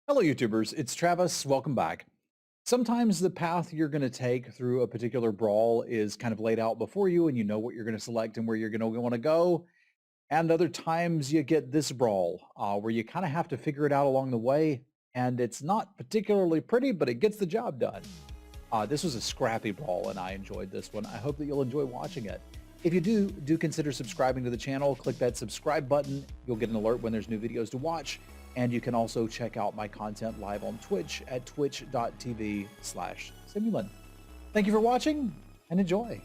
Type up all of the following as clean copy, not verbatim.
Hello, YouTubers. It's Travis. Welcome back. Sometimes the path you're going to take through a particular brawl is kind of laid out before you and you know what you're going to select and where you're going to want to go. And other times you get this brawl where you kind of have to figure it out along the way. And it's not particularly pretty, but it gets the job done. This was a scrappy brawl and I enjoyed this one. I hope that you'll enjoy watching it. If you do consider subscribing to the channel. Click that subscribe button. You'll get an alert when there's new videos to watch. And you can also check out my content live on Twitch at twitch.tv/Semulin. Thank you for watching and enjoy.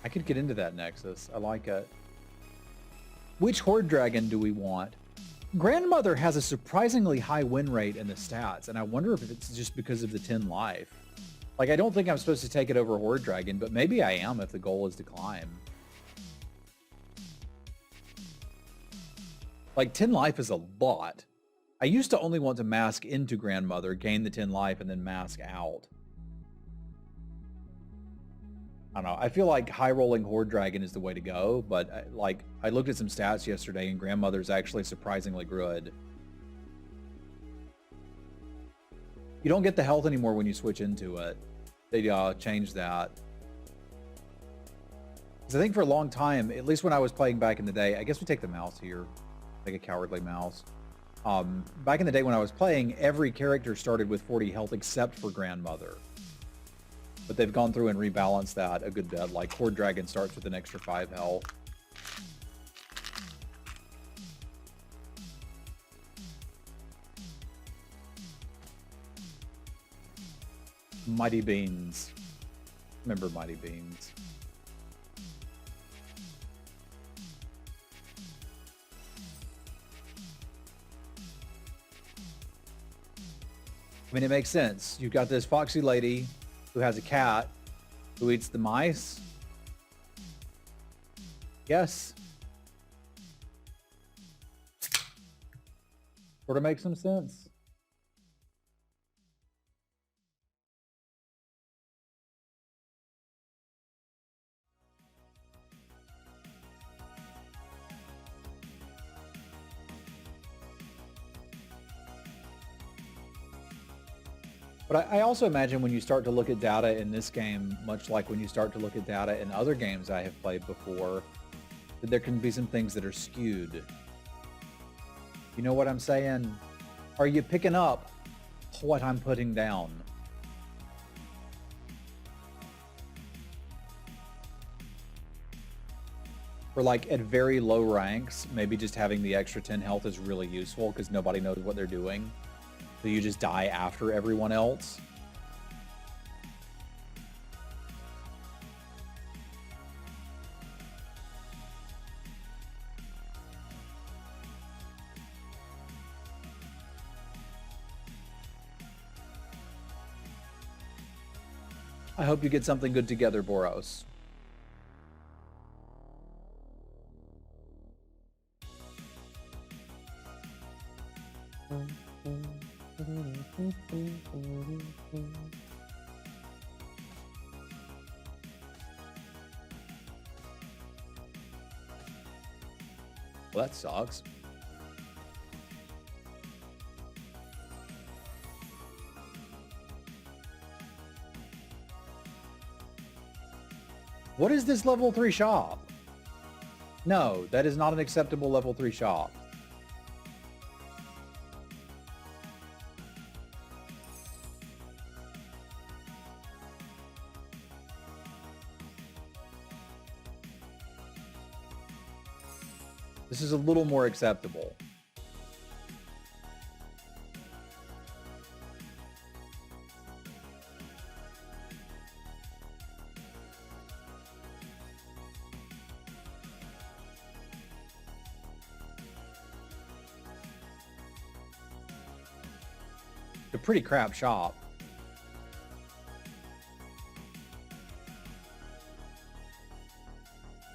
I could get into that Nexus. I like it. Which Horde Dragon do we want? Grandmother has a surprisingly high win rate in the stats, and I wonder if it's just because of the 10 life. Like, I don't think I'm supposed to take it over Horde Dragon, but maybe I am if the goal is to climb. Like, 10 life is a lot. I used to only want to mask into Grandmother, gain the 10 life, and then mask out. I don't know. I feel like high-rolling Horde Dragon is the way to go, but I looked at some stats yesterday, and Grandmother's actually surprisingly good. You don't get the health anymore when you switch into it. They changed that. Because I think for a long time, at least when I was playing back in the day, I guess we take the mouse here. Like a cowardly mouse. Back in the day when I was playing, every character started with 40 health except for Grandmother. But they've gone through and rebalanced that a good bit. Like Horde Dragon starts with an extra 5 health. Mighty Beans. Remember Mighty Beans. I mean, it makes sense. You've got this foxy lady who has a cat who eats the mice. Yes. Sort of makes some sense. But I also imagine when you start to look at data in this game, much like when you start to look at data in other games I have played before, that there can be some things that are skewed. You know what I'm saying? Are you picking up what I'm putting down? For like at very low ranks, maybe just having the extra 10 health is really useful because nobody knows what they're doing. So you just die after everyone else. I hope you get something good together, Boros. Well, that sucks. What is this level 3 shop? No, that is not an acceptable level 3 shop. This is a little more acceptable. It's a pretty crap shop.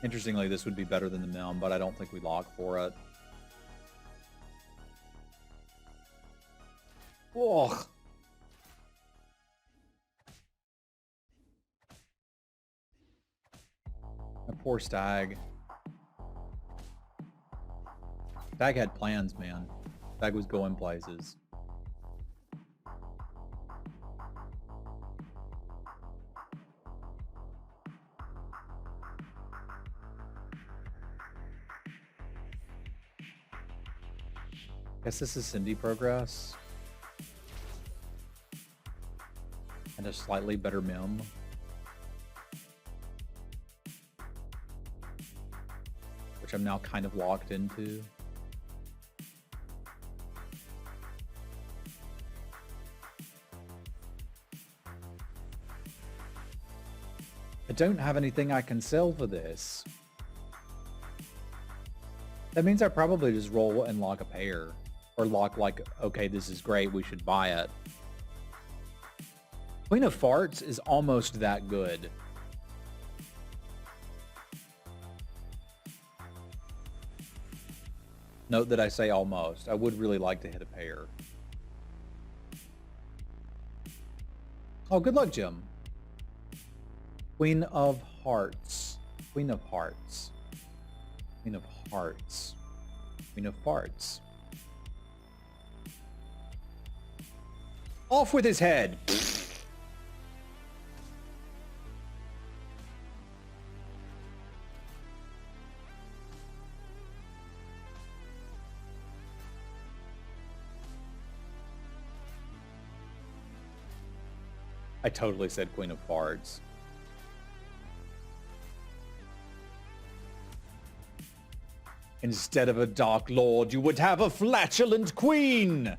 Interestingly, this would be better than the Mim, but I don't think we lock for it. Ugh. A poor Stag. Stag had plans, man. That was going places. Guess this is Cindy progress. And a slightly better mem. Which I'm now kind of locked into. I don't have anything I can sell for this. That means I probably just roll and lock a pair. Or lock like, okay, this is great, we should buy it. Queen of Farts is almost that good. Note that I say almost. I would really like to hit a pair. Oh, good luck, Jim. Queen of Hearts. Queen of Hearts. Queen of Hearts. Queen of Farts. Off with his head! I totally said Queen of Farts. Instead of a Dark Lord, you would have a flatulent queen!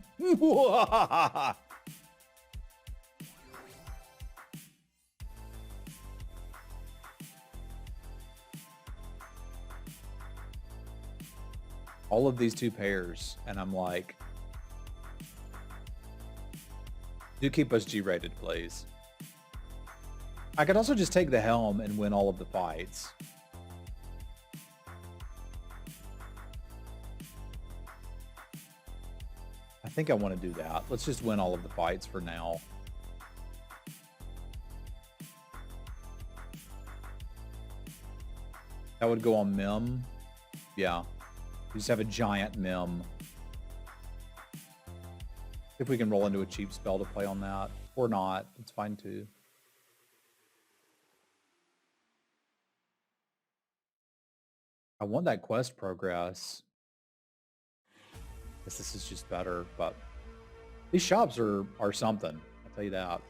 All of these two pairs, and I'm like, do keep us G-rated, please. I could also just take the helm and win all of the fights. I think I want to do that. Let's just win all of the fights for now. That would go on Mim. Yeah. We just have a giant Mim. If we can roll into a cheap spell to play on that. Or not. It's fine too. I want that quest progress. Guess this is just better, but these shops are something. I'll tell you that.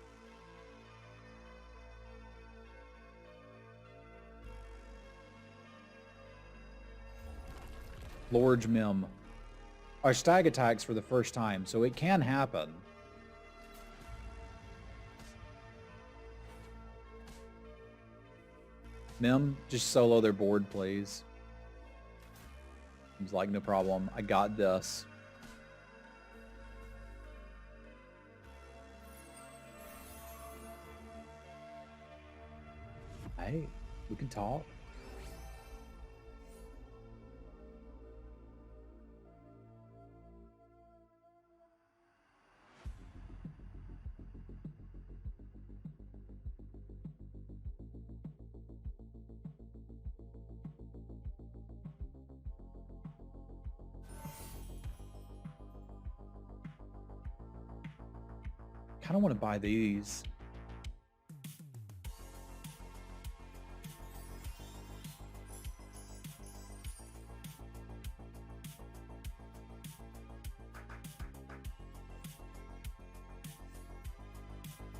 Lord's Mim. Our stag attacks for the first time, so it can happen. Mim, just solo their board, please. He's like, no problem. I got this. Hey, we can talk. I don't want to buy these.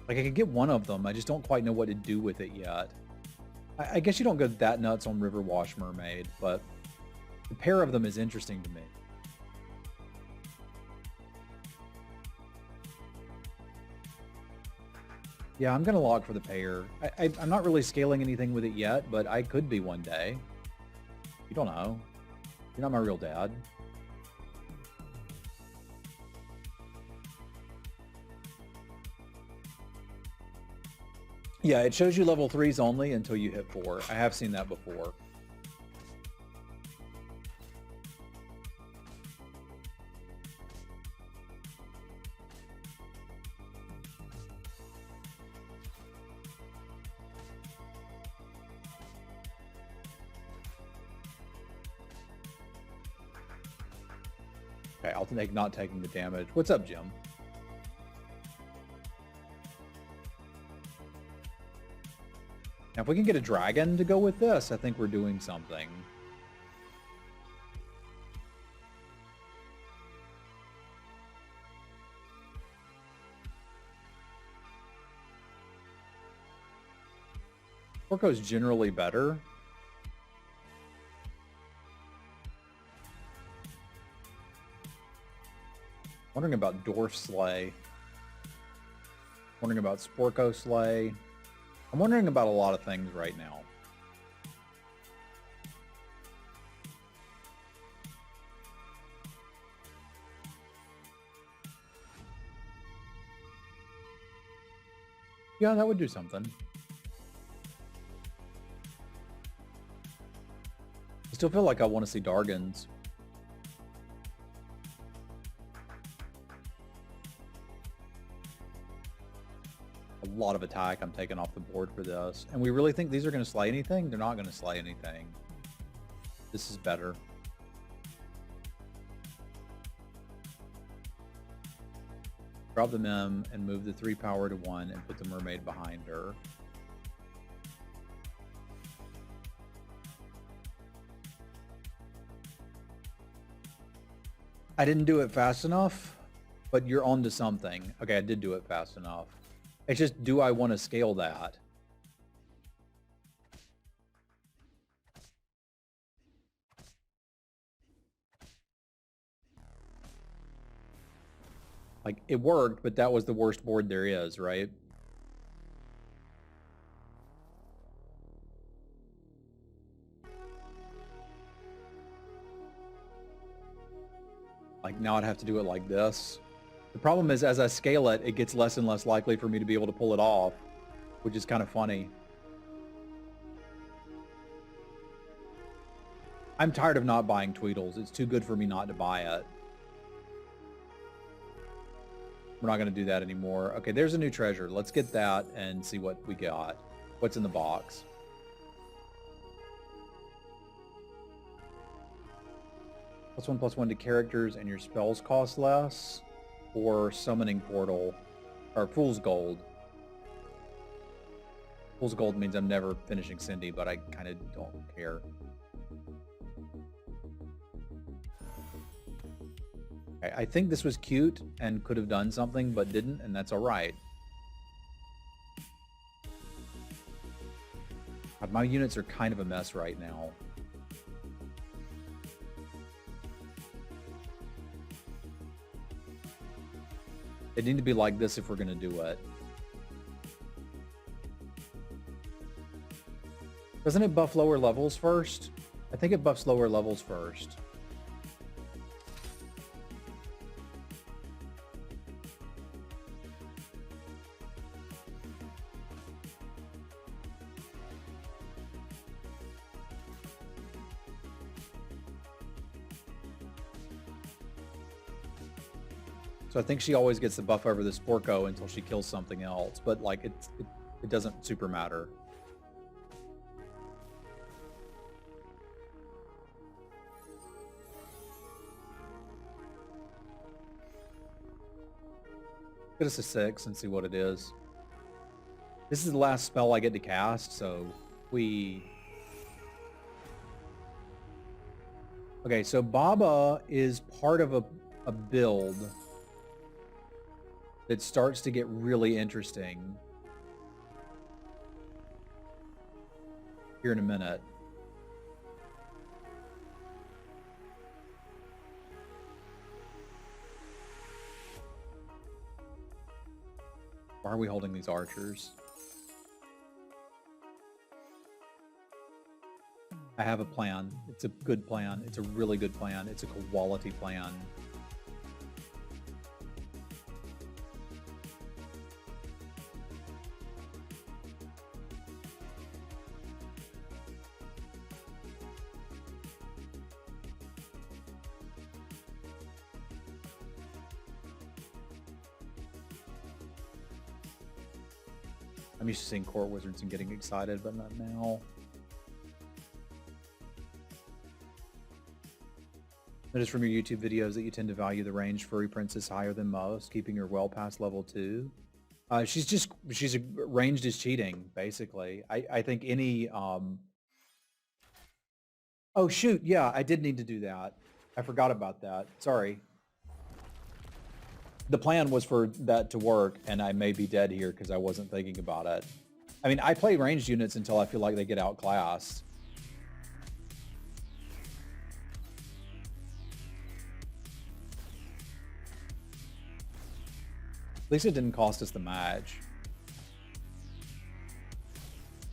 Like, I could get one of them. I just don't quite know what to do with it yet. I guess you don't go that nuts on River Wash Mermaid, but the pair of them is interesting to me. Yeah, I'm going to lock for the pair. I'm not really scaling anything with it yet, but I could be one day. You don't know. You're not my real dad. Yeah, it shows you level 3s only until you hit 4. I have seen that before. Okay, I'll take not taking the damage. What's up, Jim? Now, if we can get a dragon to go with this, I think we're doing something. Orko's generally better. Wondering about Dwarf Slay. Wondering about Sporko Slay. I'm wondering about a lot of things right now. Yeah, that would do something. I still feel like I want to see Dargans. A lot of attack I'm taking off the board for this. And we really think these are going to slay anything? They're not going to slay anything. This is better. Drop the Mem and move the 3 power to 1 and put the mermaid behind her. I didn't do it fast enough, but you're onto something. Okay, I did do it fast enough. It's just, do I want to scale that? Like, it worked, but that was the worst board there is, right? Like, now I'd have to do it like this. The problem is, as I scale it, it gets less and less likely for me to be able to pull it off, which is kind of funny. I'm tired of not buying Tweedles. It's too good for me not to buy it. We're not going to do that anymore. Okay, there's a new treasure. Let's get that and see what we got. What's in the box? +1/+1 to characters and your spells cost less. Or Summoning Portal. Or Fool's Gold. Fool's Gold means I'm never finishing Cindy, but I kind of don't care. Okay, I think this was cute and could have done something, but didn't, and that's alright. My units are kind of a mess right now. They need to be like this if we're going to do it. Doesn't it buff lower levels first? I think it buffs lower levels first. So I think she always gets the buff over the Sporko until she kills something else, but like it doesn't super matter. Get us a 6 and see what it is. This is the last spell I get to cast, so we... Okay, so Baba is part of a build that starts to get really interesting here in a minute. Why are we holding these archers? I have a plan. It's a good plan. It's a really good plan. It's a quality plan. I'm used to seeing court wizards and getting excited, but not now. Notice from your YouTube videos that you tend to value the ranged furry princess higher than most, keeping her well past level 2. She's ranged is cheating, basically. I think any... Oh, shoot. Yeah, I did need to do that. I forgot about that. Sorry. The plan was for that to work, and I may be dead here because I wasn't thinking about it. I mean, I play ranged units until I feel like they get outclassed. At least it didn't cost us the match.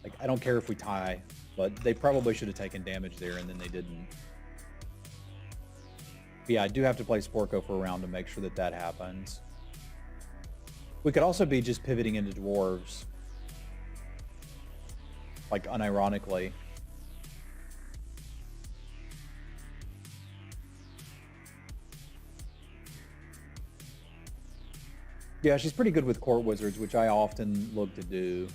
Like, I don't care if we tie, but they probably should have taken damage there, and then they didn't. But yeah, I do have to play Sporko for a round to make sure that that happens. We could also be just pivoting into dwarves. Like, unironically. Yeah, she's pretty good with court wizards, which I often look to do.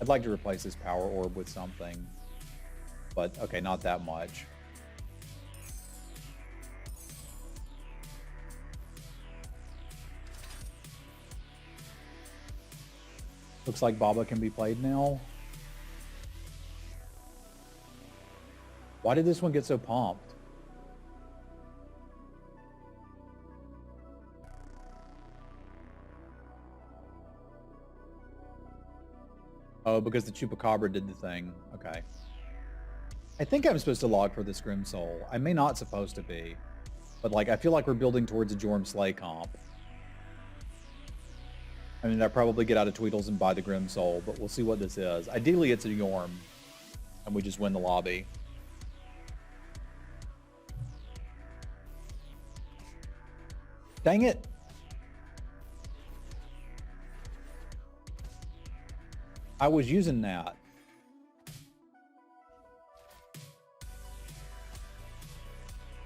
I'd like to replace this power orb with something. But, okay, not that much. Looks like Baba can be played now. Why did this one get so pumped? Oh, because the Chupacabra did the thing. Okay. I think I'm supposed to log for this Grim Soul. I may not supposed to be. But, like, I feel like we're building towards a Jorm Slay comp. I mean, I'll probably get out of Tweedles and buy the Grim Soul, but we'll see what this is. Ideally, it's a Yorm, and we just win the lobby. Dang it! I was using that.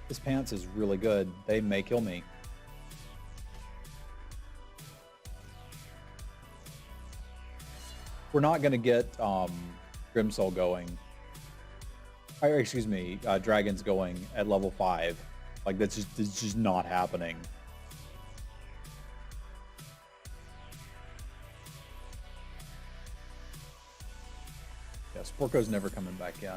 This pants is really good. They may kill me. We're not going to get Grimsoul going. Or, excuse me, Dragons going at level 5. Like, that's just not happening. Yeah, Sporko's never coming back in.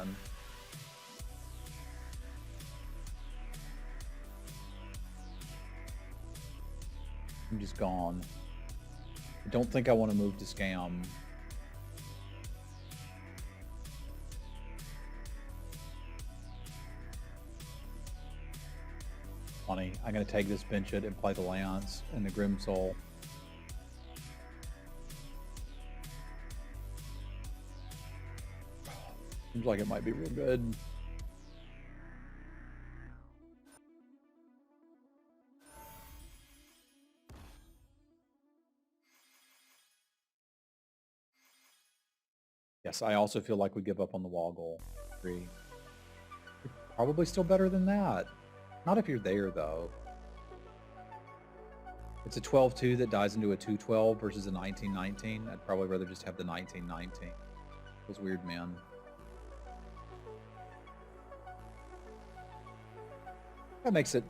I'm just gone. I don't think I want to move to Scam. Funny. I'm going to take this bench it and play the Lance and the Grim Soul. Seems like it might be real good. Yes, I also feel like we give up on the wall goal. 3. Probably still better than that. Not if you're there, though. It's a 12-2 that dies into a 2-12 versus a 19-19. I'd probably rather just have the 19-19. Feels weird, man. That makes it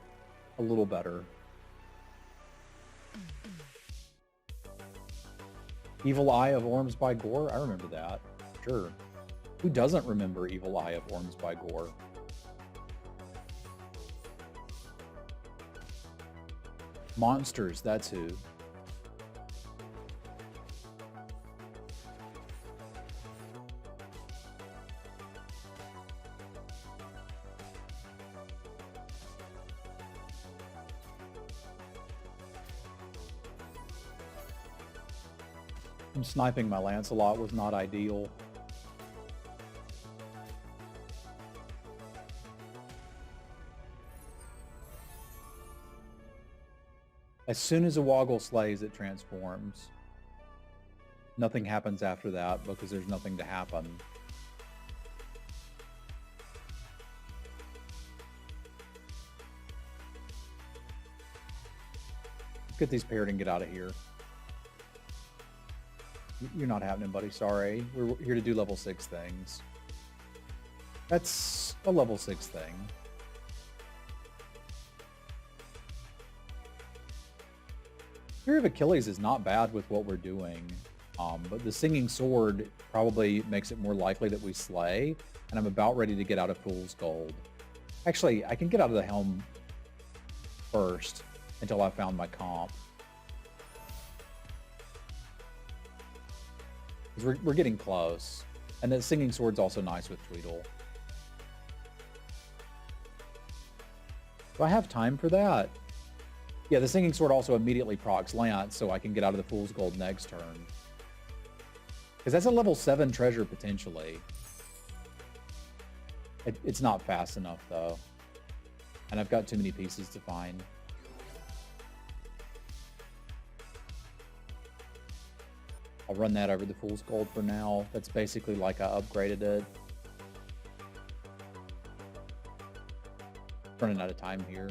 a little better. Evil Eye of Orms by Gore? I remember that. Sure. Who doesn't remember Evil Eye of Orms by Gore? Monsters, that's who. Sniping my Lancelot was not ideal. As soon as a Woggle slays, it transforms. Nothing happens after that because there's nothing to happen. Get these paired and get out of here. You're not happening, buddy. Sorry. We're here to do level 6 things. That's a level 6 thing. Spear of Achilles is not bad with what we're doing, but the Singing Sword probably makes it more likely that we slay, and I'm about ready to get out of Fool's Gold. Actually, I can get out of the Helm first until I found my comp. We're getting close. And the Singing Sword's also nice with Tweedle. Do I have time for that? Yeah, the Singing Sword also immediately procs Lance, so I can get out of the Fool's Gold next turn. Because that's a level 7 treasure, potentially. It's not fast enough, though. And I've got too many pieces to find. I'll run that over the Fool's Gold for now. That's basically like I upgraded it. Running out of time here.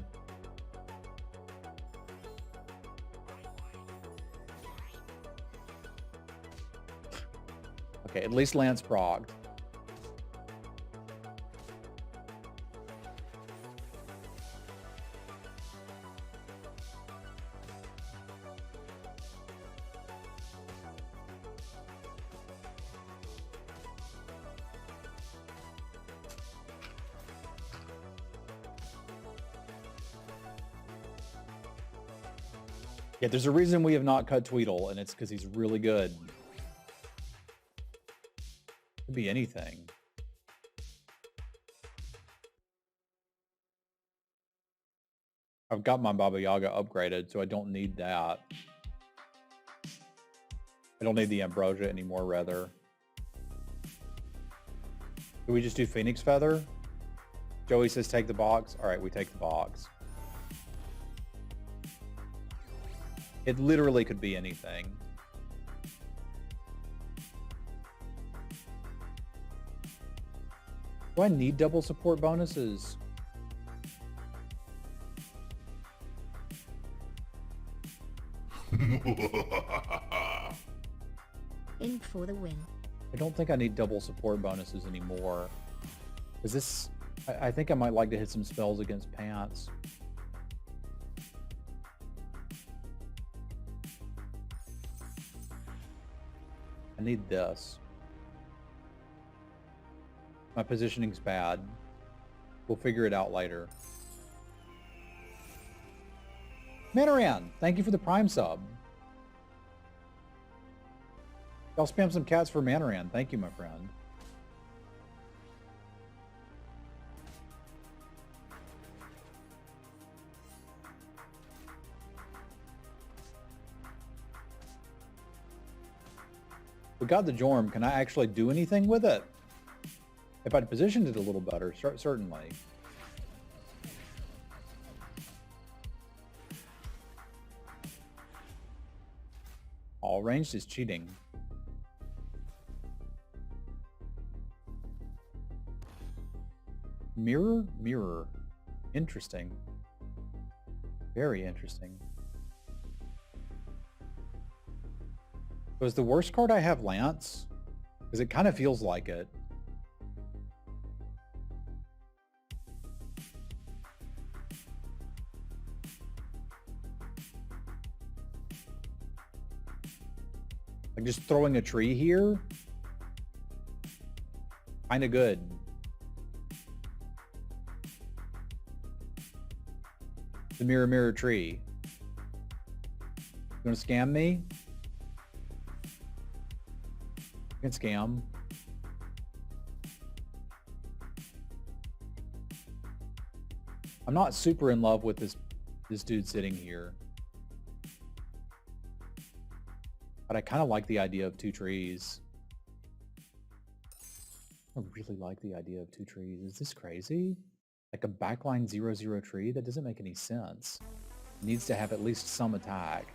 Okay, at least Lance progged. Yeah, there's a reason we have not cut Tweedle, and it's because he's really good. Could be anything. I've got my Baba Yaga upgraded, so I don't need that. I don't need the Ambrosia anymore, rather. Do we just do Phoenix Feather? Joey says take the box. All right, we take the box. It literally could be anything. Do I need double support bonuses? In for the win. I don't think I need double support bonuses anymore. Is this... I think I might like to hit some spells against Pants. I need this. My positioning's bad. We'll figure it out later. Manaran, thank you for the Prime sub. Y'all spam some cats for Manaran. Thank you, my friend. We got the Jorm. Can I actually do anything with it? If I'd positioned it a little better, certainly. All ranged is cheating. Mirror? Mirror. Interesting. Very interesting. Was the worst card I have Lance? Because it kind of feels like it. Like just throwing a tree here? Kind of good. The mirror, mirror tree. You gonna scam me? You can scam. I'm not super in love with this dude sitting here. But I kind of like the idea of two trees. I really like the idea of two trees. Is this crazy? Like a backline 0/0 tree? That doesn't make any sense. It needs to have at least some attack.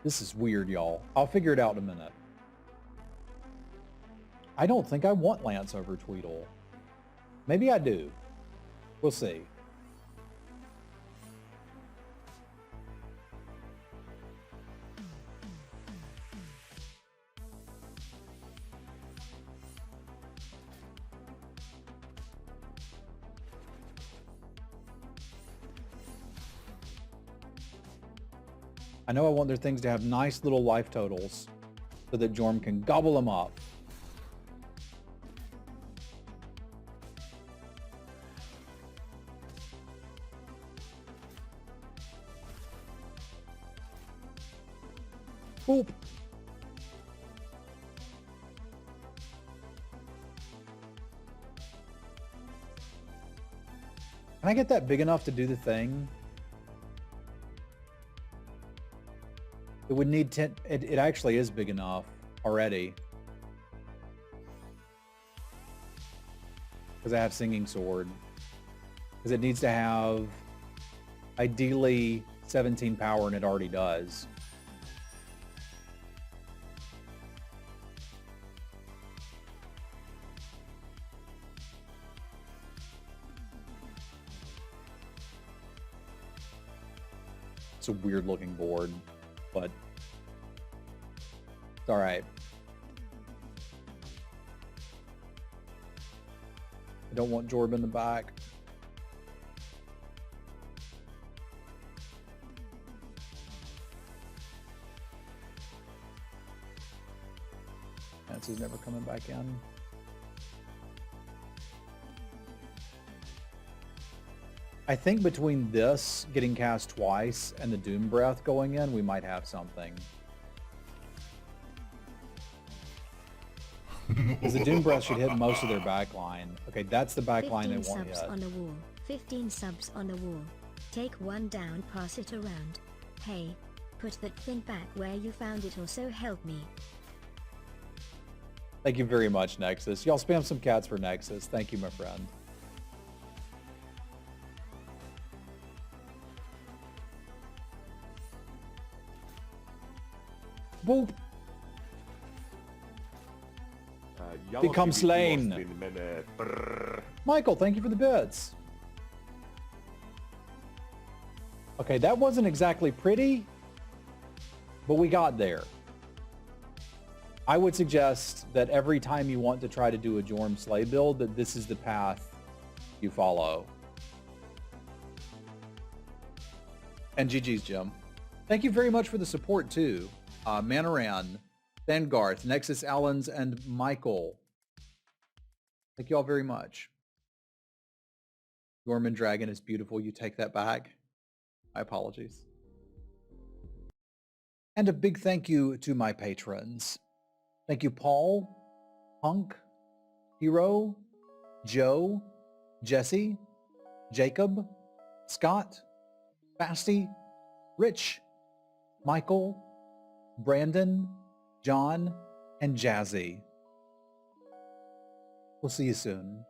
This is weird, y'all. I'll figure it out in a minute. I don't think I want Lance over Tweedle. Maybe I do. We'll see. I know I want their things to have nice little life totals so that Jorm can gobble them up. Boop. Can I get that big enough to do the thing? It would need 10. It actually is big enough already. Because I have Singing Sword. Because it needs to have ideally 17 power, and it already does. It's a weird looking board, but it's all right. I don't want Jorb in the back. Nancy's never coming back in. I think between this getting cast twice and the Doom Breath going in, we might have something. Because the Doom Breath should hit most of their backline. Okay, that's the backline they want subs hit. on the wall. 15 subs on the wall. Take one down, pass it around. Hey, put that thing back where you found it, or so help me. Thank you very much, Nexus. Y'all spam some cats for Nexus. Thank you, my friend. Boop. Become Slayin. Michael, thank you for the bits. Okay, that wasn't exactly pretty, but we got there. I would suggest that every time you want to try to do a Jorm Slay build, that this is the path you follow. And GG's, Jim. Thank you very much for the support, too. Manoran, Vangarth, Nexus Allens, and Michael. Thank you all very much. Gorman Dragon is beautiful. You take that back. My apologies. And a big thank you to my patrons. Thank you, Paul, Punk, Hero, Joe, Jesse, Jacob, Scott, Fasty, Rich, Michael, Brandon, John, and Jazzy. We'll see you soon.